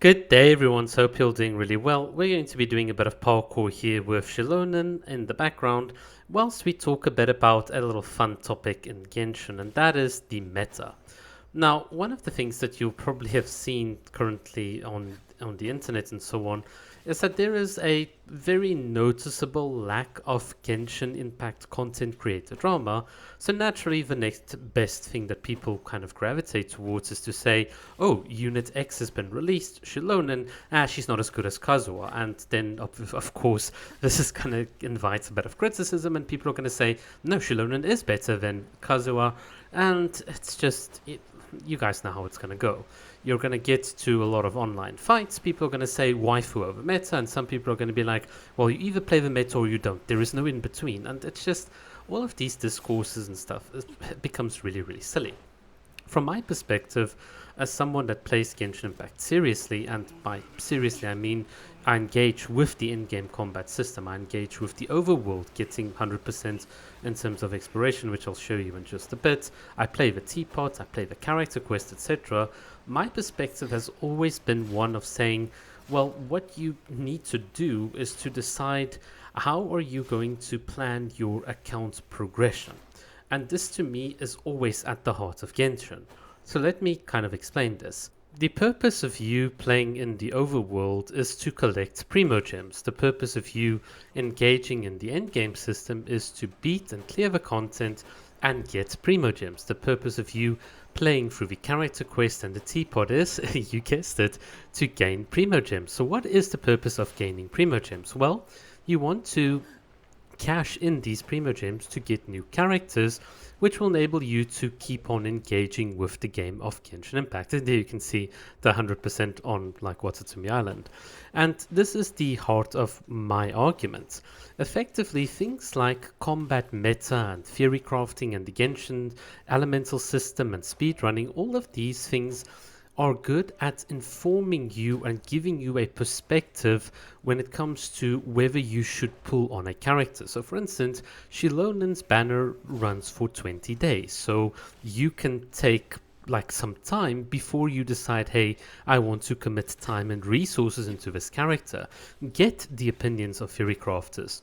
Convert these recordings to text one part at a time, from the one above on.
Good day, everyone. So hope you're doing really well. We're going to be doing a bit of parkour here with Xilonen in the background, whilst we talk a bit about a little fun topic in Genshin, and that is the meta. Now, one of the things that you probably have seen currently on the internet and so on is that there is a very noticeable lack of Genshin Impact content creator drama. So naturally, the next best thing that people kind of gravitate towards is to say, "Oh, Unit X has been released. Xilonen, she's not as good as Kazuha." And then, of course, this is going to invite a bit of criticism, and people are going to say, "No, Xilonen is better than Kazuha." And it's just you guys know how it's going to go. You're going to get to a lot of online fights. People are going to say waifu over meta, and some people are going to be like, well, you either play the meta or you don't. There is no in between. And it's just all of these discourses and stuff becomes really, really silly. From my perspective, as someone that plays Genshin Impact seriously, and by seriously I mean I engage with the in-game combat system, I engage with the overworld, getting 100% in terms of exploration, which I'll show you in just a bit. I play the teapot, I play the character quest, etc. My perspective has always been one of saying, well, what you need to do is to decide how are you going to plan your account progression. And this to me is always at the heart of Genshin. So let me kind of explain this. The purpose of you playing in the overworld is to collect primogems. The purpose of you engaging in the endgame system is to beat and clear the content and get primogems. The purpose of you playing through the character quest and the teapot is, you guessed it, to gain primogems. So what is the purpose of gaining primogems? Well, you want to cash in these primogems to get new characters, which will enable you to keep on engaging with the game of Genshin Impact. And there you can see the 100% on like Watatsumi Island. And this is the heart of my argument. Effectively, things like combat meta and theory crafting and the Genshin elemental system and speedrunning, all of these things are good at informing you and giving you a perspective when it comes to whether you should pull on a character. So for instance, Xilonen's banner runs for 20 days. So you can take like some time before you decide, hey, I want to commit time and resources into this character. Get the opinions of theory crafters.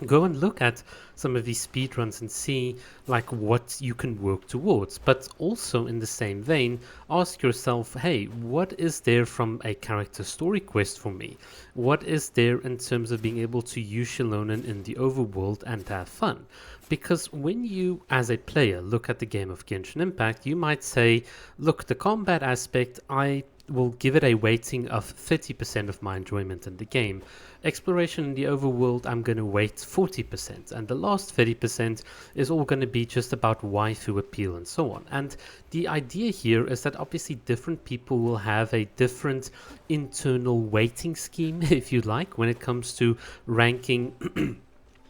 Go and look at some of these speedruns and see like what you can work towards, but also in the same vein ask yourself, hey, what is there from a character story quest for me? What is there in terms of being able to use Xilonen in the overworld and have fun? Because when you as a player look at the game of Genshin Impact, you might say, look, the combat aspect, I will give it a weighting of 30% of my enjoyment in the game. Exploration in the overworld, I'm going to weight 40%, and the last 30% is all going to be just about waifu appeal and so on. And the idea here is that obviously different people will have a different internal weighting scheme, if you like, when it comes to ranking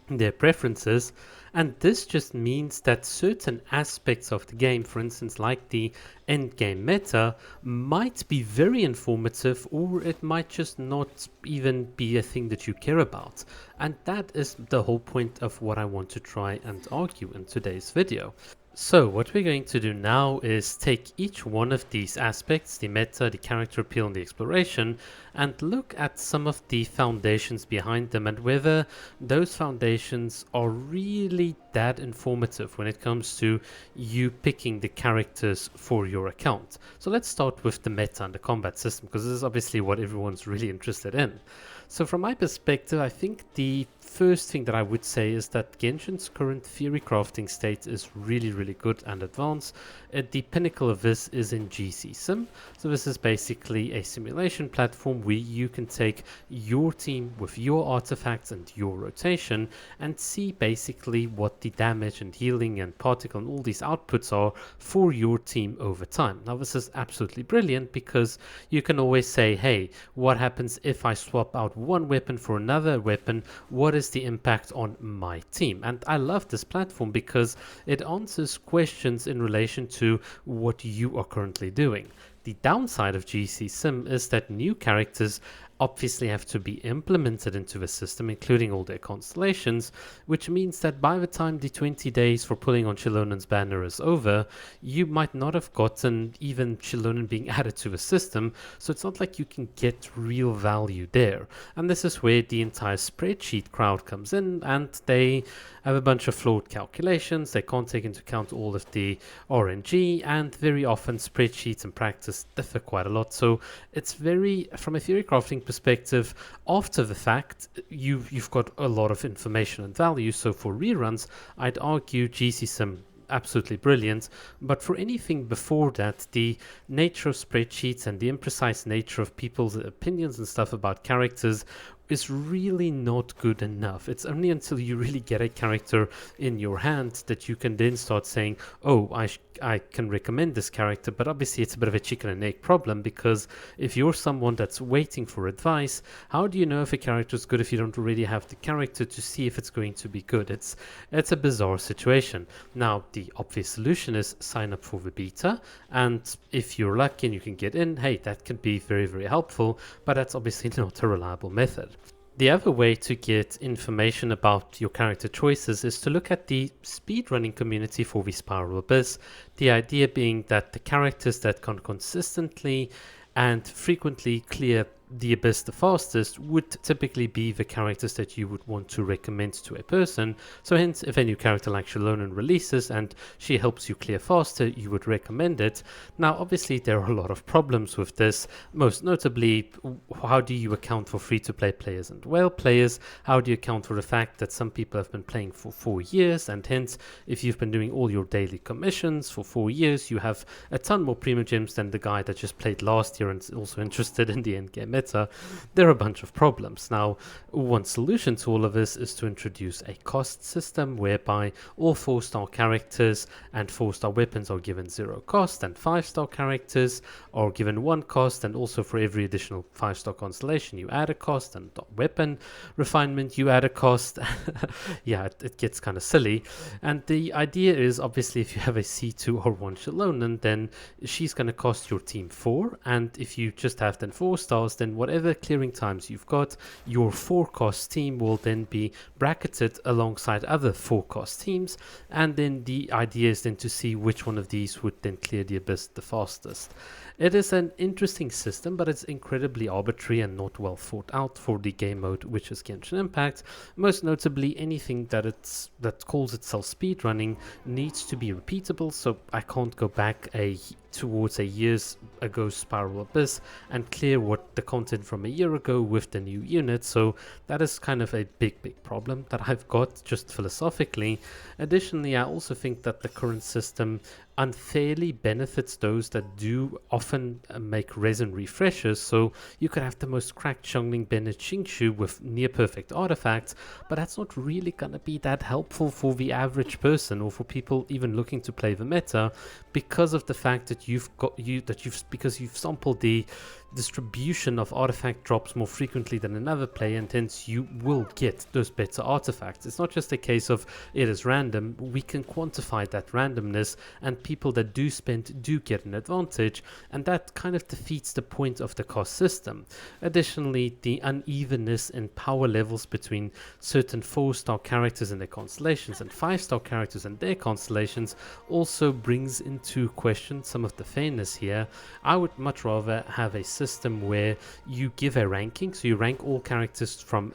their preferences. And this just means that certain aspects of the game, for instance, like the end game meta, might be very informative, or it might just not even be a thing that you care about. And that is the whole point of what I want to try and argue in today's video. So what we're going to do now is take each one of these aspects, the meta, the character appeal and the exploration, and look at some of the foundations behind them and whether those foundations are really that informative when it comes to you picking the characters for your account. So let's start with the meta and the combat system, because this is obviously what everyone's really interested in. So from my perspective, I think the first thing that I would say is that Genshin's current theory crafting state is really, really good and advanced. The pinnacle of this is in GC Sim. So this is basically a simulation platform where you can take your team with your artifacts and your rotation and see basically what the damage and healing and particle and all these outputs are for your team over time. Now this is absolutely brilliant because you can always say, hey, what happens if I swap out one weapon for another weapon? What is the impact on my team? And I love this platform because it answers questions in relation to what you are currently doing. The downside of GC Sim is that new characters obviously have to be implemented into the system, including all their constellations, which means that by the time the 20 days for pulling on Xilonen's banner is over, you might not have gotten even Xilonen being added to the system, so it's not like you can get real value there. And this is where the entire spreadsheet crowd comes in, and they have a bunch of flawed calculations. They can't take into account all of the RNG, and very often spreadsheets in practice differ quite a lot. So it's very, from a theory crafting perspective, after the fact, you've got a lot of information and value. So for reruns, I'd argue GC Sim absolutely brilliant, but for anything before that, the nature of spreadsheets and the imprecise nature of people's opinions and stuff about characters is really not good enough. It's only until you really get a character in your hand that you can then start saying, oh, I can recommend this character. But obviously it's a bit of a chicken and egg problem, because if you're someone that's waiting for advice, how do you know if a character is good if you don't already have the character to see if it's going to be good? It's a bizarre situation. Now, the obvious solution is sign up for the beta, and if you're lucky and you can get in, hey, that can be very, very helpful, but that's obviously not a reliable method. The other way to get information about your character choices is to look at the speedrunning community for the Spiral Abyss. The idea being that the characters that can consistently and frequently clear the Abyss the fastest would typically be the characters that you would want to recommend to a person. So hence, if a new character like Xilonen releases and she helps you clear faster, you would recommend it. Now obviously there are a lot of problems with this, most notably, how do you account for free-to-play players and whale players? How do you account for the fact that some people have been playing for 4 years, and hence if you've been doing all your daily commissions for 4 years, you have a ton more premium gems than the guy that just played last year and is also interested in the endgame meta. There are a bunch of problems. Now, one solution to all of this is to introduce a cost system whereby all 4-star characters and 4-star weapons are given 0 cost, and 5-star characters are given 1 cost, and also for every additional 5-star constellation you add a cost, and weapon refinement you add a cost. Yeah, it gets kind of silly. And the idea is, obviously, if you have a C2 or 1 Xilonen, then she's going to cost your team 4, and if you just have then 4 stars, then whatever clearing times you've got, your 4-cost team will then be bracketed alongside other 4-cost teams, and then the idea is then to see which one of these would then clear the Abyss the fastest. It is an interesting system, but it's incredibly arbitrary and not well thought out for the game mode, which is Genshin Impact. Most notably, anything that calls itself speedrunning needs to be repeatable, so I can't go back towards a years ago Spiral Abyss and clear what the content from a year ago with the new unit. So that is kind of a big problem that I've got just philosophically. Additionally, I also think that the current system unfairly benefits those that do often make resin refreshers. So you could have the most cracked Xiongling Bennett Xingshu with near perfect artifacts, but that's not really gonna be that helpful for the average person or for people even looking to play the meta, because of the fact that because you've sampled the distribution of artifact drops more frequently than another player, and hence you will get those better artifacts. It's not just a case of it is random. We can quantify that randomness, and people that do spend do get an advantage, and that kind of defeats the point of the cost system. Additionally, the unevenness in power levels between certain 4-star characters in their constellations and 5-star characters in their constellations also brings into question some of the fairness here. I would much rather have a system where you give a ranking, so you rank all characters from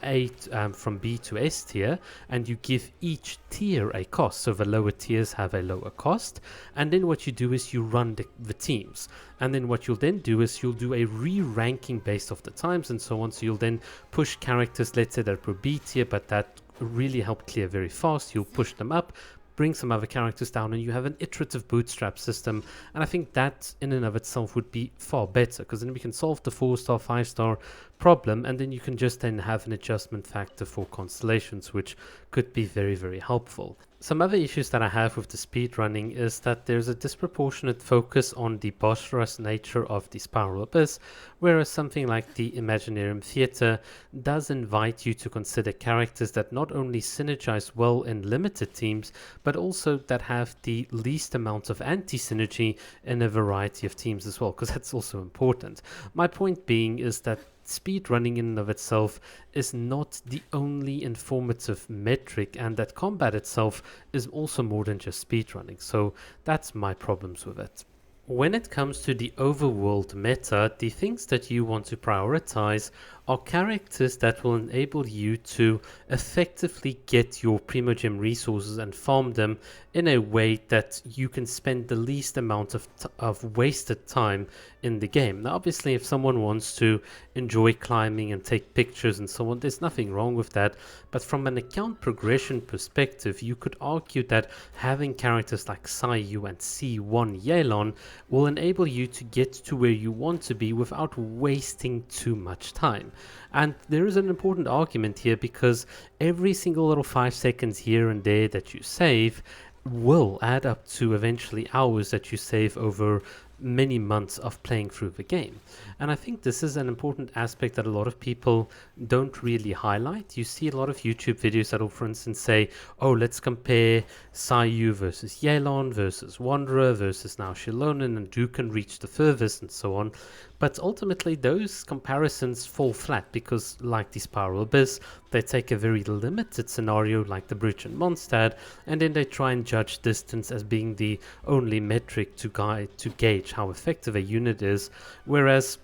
from B to S tier, and you give each tier a cost, so the lower tiers have a lower cost, and then what you do is you run the teams, and then what you'll then do is you'll do a re-ranking based off the times and so on. So you'll then push characters, let's say that were B tier but that really help clear very fast, you'll push them up, bring some other characters down, and you have an iterative bootstrap system. And I think that in and of itself would be far better, because then we can solve the 4-star 5-star problem, and then you can just then have an adjustment factor for constellations, which could be very, very helpful. Some other issues that I have with the speedrunning is that there's a disproportionate focus on the boss rush nature of the Spiral Abyss, whereas something like the Imaginarium Theatre does invite you to consider characters that not only synergize well in limited teams, but also that have the least amount of anti-synergy in a variety of teams as well, because that's also important. My point being is that speed running in and of itself is not the only informative metric, and that combat itself is also more than just speed running. So that's my problems with it. When it comes to the overworld meta, the things that you want to prioritize are characters that will enable you to effectively get your Primogem resources and farm them in a way that you can spend the least amount of wasted time in the game. Now, obviously, if someone wants to enjoy climbing and take pictures and so on, there's nothing wrong with that. But from an account progression perspective, you could argue that having characters like Sayu and C1 Yelan will enable you to get to where you want to be without wasting too much time. And there is an important argument here, because every single little 5 seconds here and there that you save will add up to eventually hours that you save over many months of playing through the game. And I think this is an important aspect that a lot of people don't really highlight. You see a lot of YouTube videos that will, for instance, say, oh, let's compare Sayu versus Yelan versus Wanderer versus now Xilonen, and who can reach the furthest and so on. But ultimately, those comparisons fall flat, because like the Spiral Abyss, they take a very limited scenario like the Bridge and Mondstadt, and then they try and judge distance as being the only metric to gauge how effective a unit is, whereas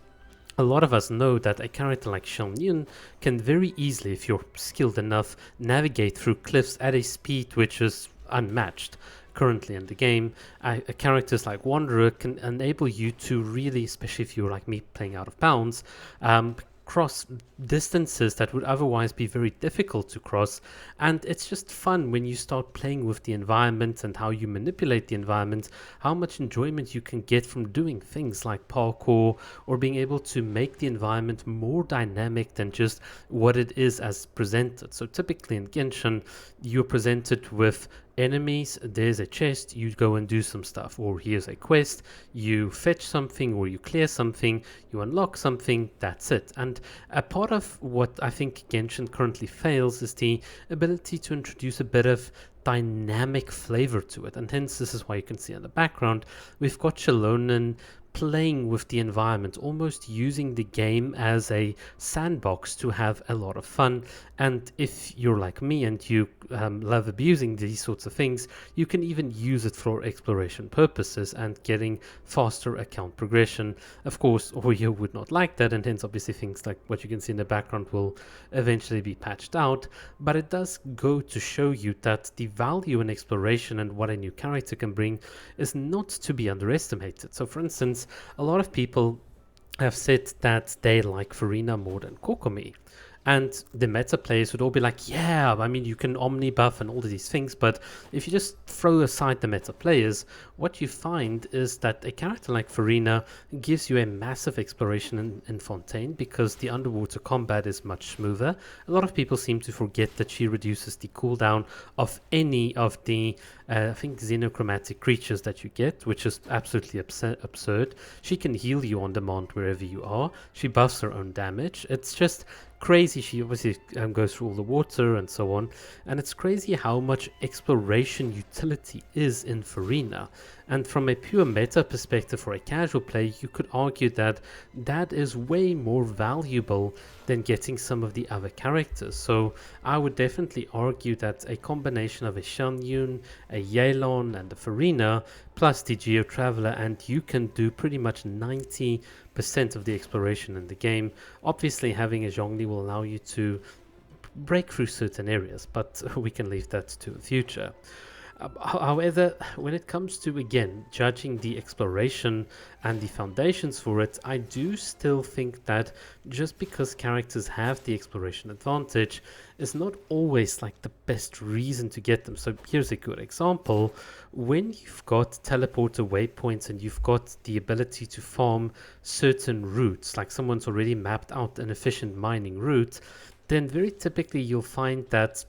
a lot of us know that a character like Xilonen can very easily, if you're skilled enough, navigate through cliffs at a speed which is unmatched currently in the game. Characters like Wanderer can enable you to really, especially if you're like me playing out of bounds, cross distances that would otherwise be very difficult to cross. And it's just fun when you start playing with the environment and how you manipulate the environment, how much enjoyment you can get from doing things like parkour, or being able to make the environment more dynamic than just what it is as presented. So typically in Genshin, you're presented with enemies, there's a chest, you go and do some stuff, or here's a quest, you fetch something or you clear something, you unlock something, that's it. And a part of what I think Genshin currently fails is the ability to introduce a bit of dynamic flavor to it, and hence this is why you can see in the background we've got Xilonen playing with the environment, almost using the game as a sandbox to have a lot of fun. And if you're like me and you love abusing these sorts of things, you can even use it for exploration purposes and getting faster account progression. Of course, Oyo would not like that, and hence obviously things like what you can see in the background will eventually be patched out, but it does go to show you that the value in exploration and what a new character can bring is not to be underestimated. So for instance, a lot of people have said that they like Farina more than Kokomi. And the meta players would all be like, yeah, I mean, you can omni buff and all of these things, but if you just throw aside the meta players, what you find is that a character like Farina gives you a massive exploration in Fontaine, because the underwater combat is much smoother. A lot of people seem to forget that she reduces the cooldown of any of the, I think, xenochromatic creatures that you get, which is absolutely absurd. She can heal you on demand wherever you are. She buffs her own damage. It's just crazy. She obviously goes through all the water and so on, and it's crazy how much exploration utility is in Farina. And from a pure meta perspective, for a casual player, you could argue that that is way more valuable than getting some of the other characters. So I would definitely argue that a combination of a Xianyun, a Yelan, and a Farina, plus the Geo Traveler, and you can do pretty much 90% of the exploration in the game. Obviously, having a Zhongli will allow you to break through certain areas, but we can leave that to the future. However, when it comes to, again, judging the exploration and the foundations for it, I do still think that just because characters have the exploration advantage is not always like the best reason to get them. So here's a good example. When you've got teleporter waypoints and you've got the ability to farm certain routes, like someone's already mapped out an efficient mining route, then very typically you'll find that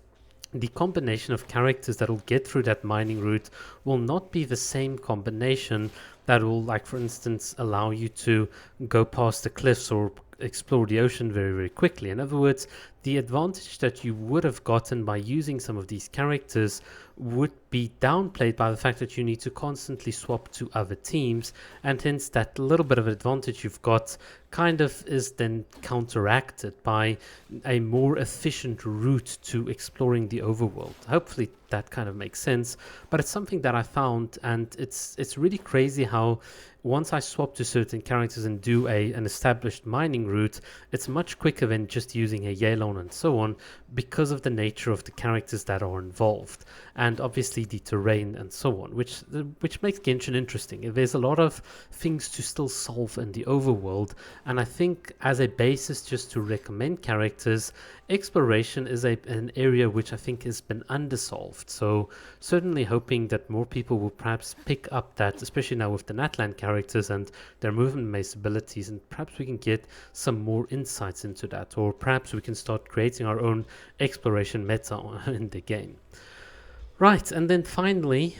the combination of characters that will get through that mining route will not be the same combination that will, like, for instance, allow you to go past the cliffs or explore the ocean very, very quickly. In other words, the advantage that you would have gotten by using some of these characters would be downplayed by the fact that you need to constantly swap to other teams, and hence that little bit of advantage you've got kind of is then counteracted by a more efficient route to exploring the overworld. Hopefully that kind of makes sense, but it's something that I found, and it's really crazy how once I swap to certain characters and do an established mining route, it's much quicker than just using a Xilonen and so on, because of the nature of the characters that are involved, and obviously the terrain and so on, which makes Genshin interesting. There's a lot of things to still solve in the overworld, and I think as a basis just to recommend characters, exploration is an area which I think has been undersolved. So certainly hoping that more people will perhaps pick up that, especially now with the Natlan characters and their movement maze abilities, and perhaps we can get some more insights into that, or perhaps we can start creating our own exploration meta in the game. Right, and then finally,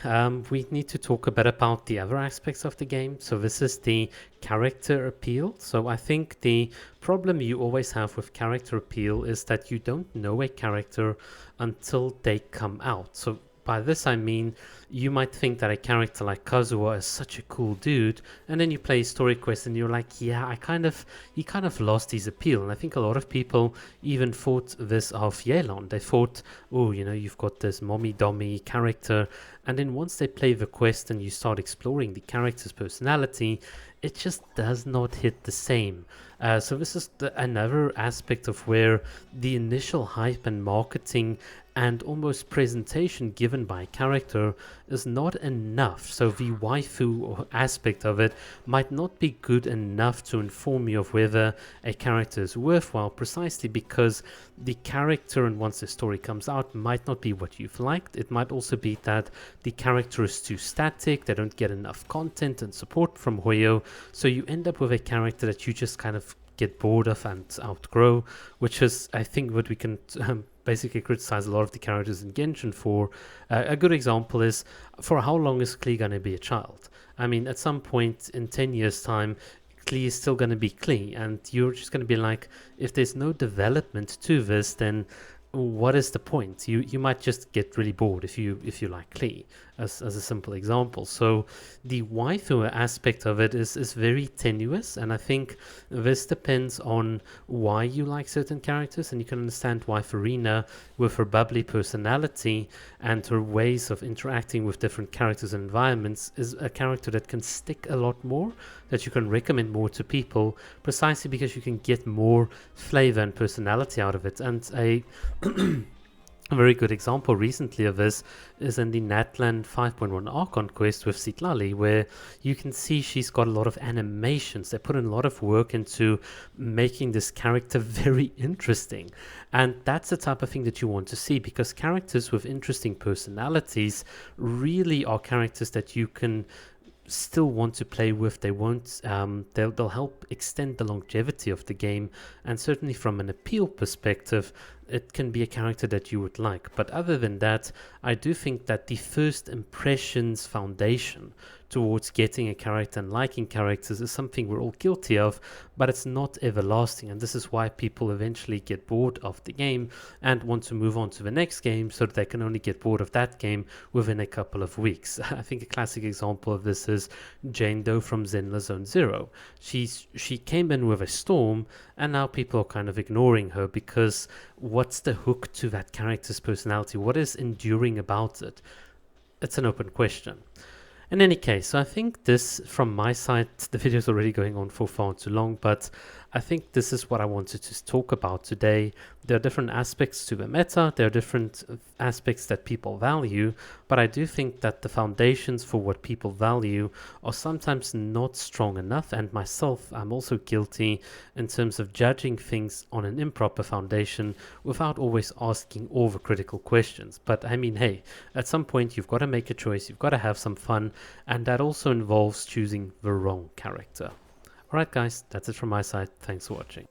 we need to talk a bit about the other aspects of the game. So this is the character appeal. So I think the problem you always have with character appeal is that you don't know a character until they come out. So by this I mean, you might think that a character like Kazuha is such a cool dude, and then you play a story quest and you're like, yeah, he kind of lost his appeal. And I think a lot of people even thought this of Xilonen. They thought, oh, you know, you've got this mommy-dommy character, and then once they play the quest and you start exploring the character's personality, it just does not hit the same. So this is another aspect of where the initial hype and marketing and almost presentation given by a character is not enough. So the waifu aspect of it might not be good enough to inform you of whether a character is worthwhile, precisely because the character, and once the story comes out, might not be what you've liked. It might also be that the character is too static, they don't get enough content and support from Hoyo, so you end up with a character that you just kind of get bored of and outgrow, which is, I think, what we can basically criticize a lot of the characters in Genshin for. A good example is, for how long is Klee going to be a child? I mean, at some point in 10 years' time, Klee is still going to be Klee, and you're just going to be like, if there's no development to this, then what is the point? You might just get really bored if you like Klee, as a simple example. So the waifu aspect of it is very tenuous, and I think this depends on why you like certain characters, and you can understand why Farina, with her bubbly personality and her ways of interacting with different characters and environments, is a character that can stick a lot more, that you can recommend more to people, precisely because you can get more flavor and personality out of it. And a very good example recently of this is in the Natlan 5.1 Archon quest with Citlali, where you can see she's got a lot of animations. They put in a lot of work into making this character very interesting. And that's the type of thing that you want to see, because characters with interesting personalities really are characters that you can still want to play with. They won't they'll help extend the longevity of the game, and certainly from an appeal perspective, it can be a character that you would like. But other than that, I do think that the first impressions foundation towards getting a character and liking characters is something we're all guilty of, but it's not everlasting, and this is why people eventually get bored of the game and want to move on to the next game, so that they can only get bored of that game within a couple of weeks. I think a classic example of this is Jane Doe from Zenless Zone Zero. She came in with a storm, and now people are kind of ignoring her, because what's the hook to that character's personality? What is enduring about it? It's an open question. In any case, so I think this, from my side, the video is already going on for far too long, but I think this is what I wanted to talk about today. There are different aspects to the meta, there are different aspects that people value, but I do think that the foundations for what people value are sometimes not strong enough, and myself, I'm also guilty in terms of judging things on an improper foundation without always asking overcritical questions. But I mean, hey, at some point you've got to make a choice, you've got to have some fun, and that also involves choosing the wrong character. Alright guys, that's it from my side. Thanks for watching.